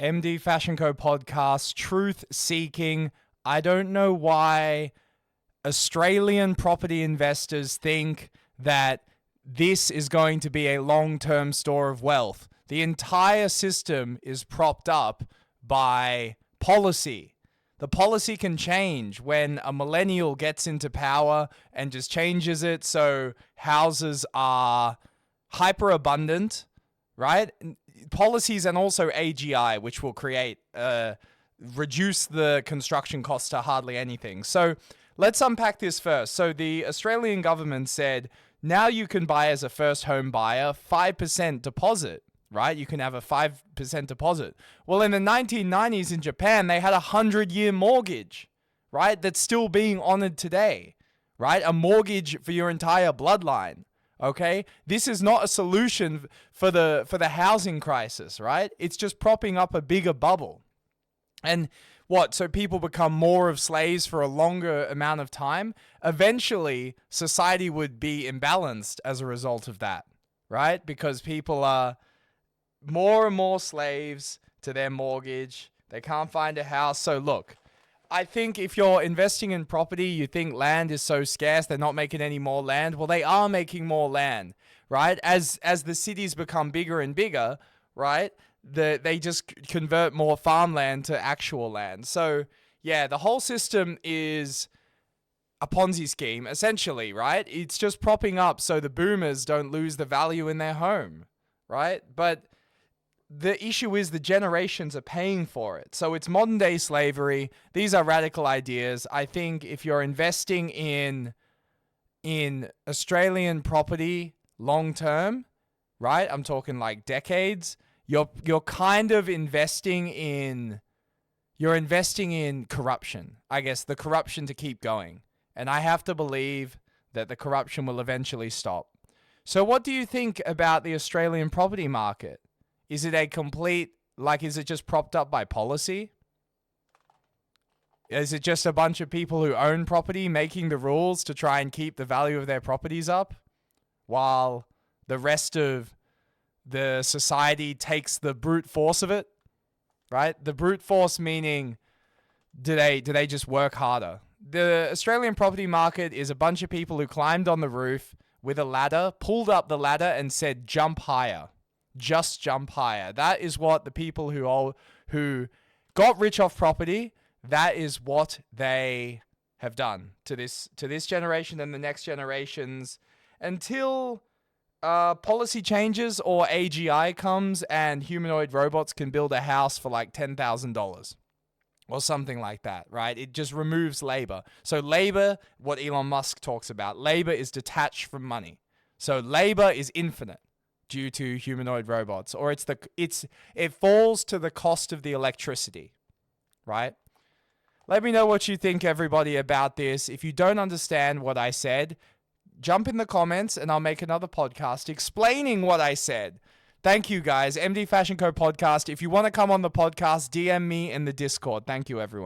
MDfashionco podcast, truth seeking. I don't know why Australian property investors think that this is going to be a long-term store of wealth. The entire system is propped up by policy. The policy can change when a millennial gets into power and just changes it so houses are hyper abundant, right? Policies and also AGI, which will reduce the construction costs to hardly anything. So let's unpack this first. So the Australian government said, now you can buy as a first home buyer 5% deposit, right? You can have a 5% deposit. Well, in the 1990s in Japan, they had a 100-year mortgage, right? That's still being honored today, right? A mortgage for your entire bloodline. Okay, this is not a solution for the housing crisis, right? It's just propping up a bigger bubble. And what? So people become more of slaves for a longer amount of time? Eventually, society would be imbalanced as a result of that, right? Because people are more and more slaves to their mortgage. They can't find a house. So look, I think if you're investing in property, you think land is so scarce, they're not making any more land. Well, they are making more land, right? As the cities become bigger and bigger, right? They just convert more farmland to actual land. So yeah, the whole system is a Ponzi scheme, essentially, right? It's just propping up so the boomers don't lose the value in their home, right? But the issue is the generations are paying for it. So it's modern day slavery. These are radical ideas. I think if you're investing in Australian property long term, right? I'm talking like decades. You're kind of investing in corruption. I guess the corruption to keep going. And I have to believe that the corruption will eventually stop. So what do you think about the Australian property market? Is it is it just propped up by policy? Is it just a bunch of people who own property making the rules to try and keep the value of their properties up while the rest of the society takes the brute force of it, right? The brute force meaning, do they just work harder? The Australian property market is a bunch of people who climbed on the roof with a ladder, pulled up the ladder and said, jump higher. Just jump higher. That is what the people who got rich off property, that is what they have done to this generation and the next generations until policy changes or AGI comes and humanoid robots can build a house for like $10,000 or something like that, right? It just removes labor. So labor, what Elon Musk talks about, labor is detached from money. So labor is infinite due to humanoid robots, or it falls to the cost of the electricity, right? Let me know what you think, everybody, about this. If you don't understand what I said, jump in the comments and I'll make another podcast explaining what I said. Thank you, guys. MD Fashion Co podcast. If you want to come on the podcast, DM me in the Discord. Thank you, everyone.